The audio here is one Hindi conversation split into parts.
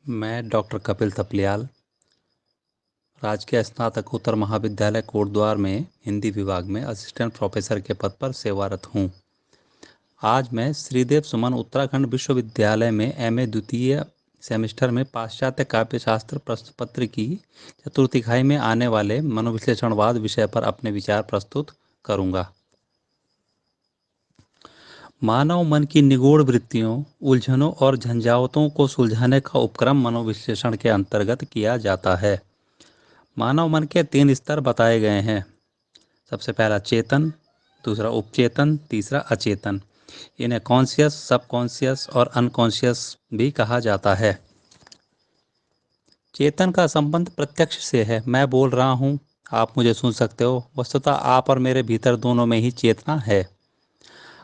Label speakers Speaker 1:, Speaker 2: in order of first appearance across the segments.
Speaker 1: मैं डॉक्टर कपिल थपलियाल राजकीय स्नातकोत्तर महाविद्यालय कोटद्वार में हिंदी विभाग में असिस्टेंट प्रोफेसर के पद पर सेवारत हूँ। आज मैं श्रीदेव सुमन उत्तराखंड विश्वविद्यालय में एमए द्वितीय सेमेस्टर में पाश्चात्य काव्यशास्त्र प्रश्न पत्र की चतुर्थ इकाई में आने वाले मनोविश्लेषणवाद विषय पर अपने विचार प्रस्तुत करूँगा। मानव मन की निगूढ़ वृत्तियों, उलझनों और झंझावातों को सुलझाने का उपक्रम मनोविश्लेषण के अंतर्गत किया जाता है। मानव मन के 3 स्तर बताए गए हैं। सबसे पहला चेतन, दूसरा उपचेतन, तीसरा अचेतन। इन्हें कॉन्शियस, सबकॉन्शियस और अनकॉन्शियस भी कहा जाता है। चेतन का संबंध प्रत्यक्ष से है। मैं बोल रहा हूँ, आप मुझे सुन सकते हो। वस्तुतः आप और मेरे भीतर दोनों में ही चेतना है।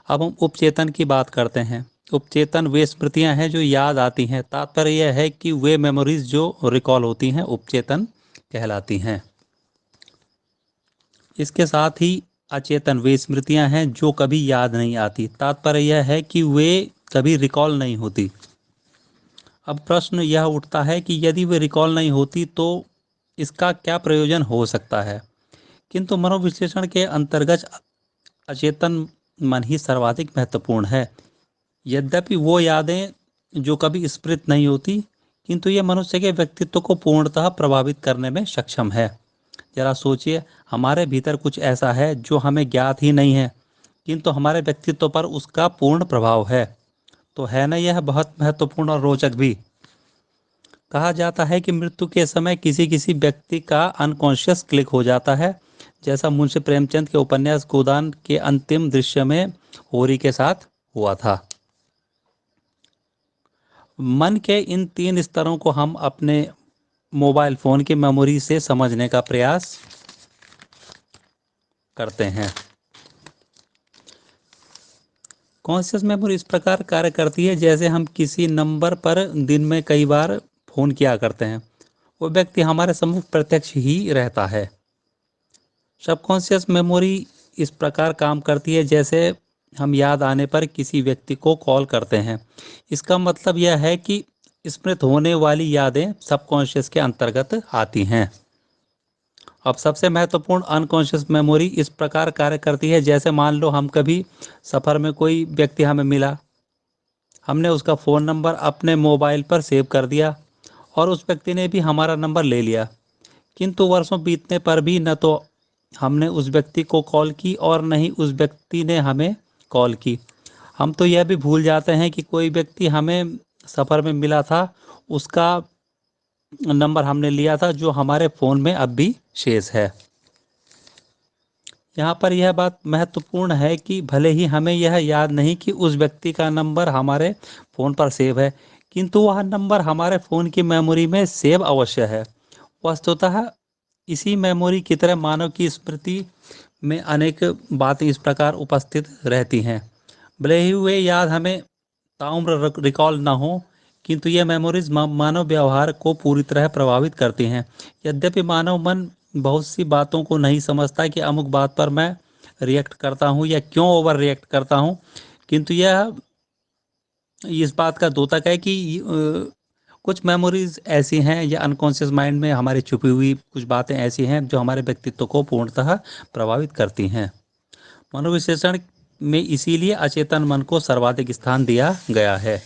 Speaker 1: अब हम उपचेतन की बात करते हैं। उपचेतन वे स्मृतियाँ हैं जो याद आती हैं। तात्पर्य यह है कि वे मेमोरीज जो रिकॉल होती हैं उपचेतन कहलाती हैं। इसके साथ ही अचेतन वे स्मृतियां हैं जो कभी याद नहीं आती। तात्पर्य यह है कि वे कभी रिकॉल नहीं होती। अब प्रश्न यह उठता है कि यदि वे रिकॉल नहीं होती तो इसका क्या प्रयोजन हो सकता है। किंतु मनोविश्लेषण के अंतर्गत अचेतन मन ही सर्वाधिक महत्वपूर्ण है। यद्यपि वो यादें जो कभी स्मृत नहीं होती, किंतु ये मनुष्य के व्यक्तित्व को पूर्णतः प्रभावित करने में सक्षम है। जरा सोचिए, हमारे भीतर कुछ ऐसा है जो हमें ज्ञात ही नहीं है, किंतु हमारे व्यक्तित्व पर उसका पूर्ण प्रभाव है। तो है ना यह बहुत महत्वपूर्ण और रोचक भी। कहा जाता है कि मृत्यु के समय किसी किसी व्यक्ति का अनकॉन्शियस क्लिक हो जाता है, जैसा मुंशी प्रेमचंद के उपन्यास गोदान के अंतिम दृश्य में होरी के साथ हुआ था। मन के इन 3 स्तरों को हम अपने मोबाइल फोन की मेमोरी से समझने का प्रयास करते हैं। कॉन्शियस मेमोरी इस प्रकार कार्य करती है जैसे हम किसी नंबर पर दिन में कई बार फोन किया करते हैं। वो व्यक्ति हमारे सम्मुख प्रत्यक्ष ही रहता है। सबकॉन्शियस मेमोरी इस प्रकार काम करती है जैसे हम याद आने पर किसी व्यक्ति को कॉल करते हैं। इसका मतलब यह है कि स्मृत होने वाली यादें सबकॉन्शियस के अंतर्गत आती हैं। अब सबसे महत्वपूर्ण अनकॉन्शियस मेमोरी इस प्रकार कार्य करती है जैसे मान लो हम कभी सफ़र में कोई व्यक्ति हमें मिला, हमने उसका फ़ोन नंबर अपने मोबाइल पर सेव कर दिया और उस व्यक्ति ने भी हमारा नंबर ले लिया, किंतु वर्षों बीतने पर भी न तो हमने उस व्यक्ति को कॉल की और न ही उस व्यक्ति ने हमें कॉल की। हम तो यह भी भूल जाते हैं कि कोई व्यक्ति हमें सफ़र में मिला था, उसका नंबर हमने लिया था जो हमारे फ़ोन में अब भी शेष है। यहाँ पर यह बात महत्वपूर्ण है कि भले ही हमें यह याद नहीं कि उस व्यक्ति का नंबर हमारे फ़ोन पर सेव है, किंतु वह नंबर हमारे फ़ोन की मेमोरी में सेव अवश्य है। वस्तुतः इसी मेमोरी की तरह मानव की स्मृति में अनेक बातें इस प्रकार उपस्थित रहती हैं। भले ही वे याद हमें ताउम्र रिकॉल न हो, किंतु ये मेमोरीज मानव व्यवहार को पूरी तरह प्रभावित करती हैं। यद्यपि मानव मन बहुत सी बातों को नहीं समझता कि अमुक बात पर मैं रिएक्ट करता हूँ या क्यों ओवर रिएक्ट करता हूँ, किंतु यह इस बात का द्योतक है कि कुछ मेमोरीज ऐसी हैं या अनकॉन्शियस माइंड में हमारी छुपी हुई कुछ बातें ऐसी हैं जो हमारे व्यक्तित्व को पूर्णतः प्रभावित करती हैं। मनोविश्लेषण में इसीलिए अचेतन मन को सर्वाधिक स्थान दिया गया है।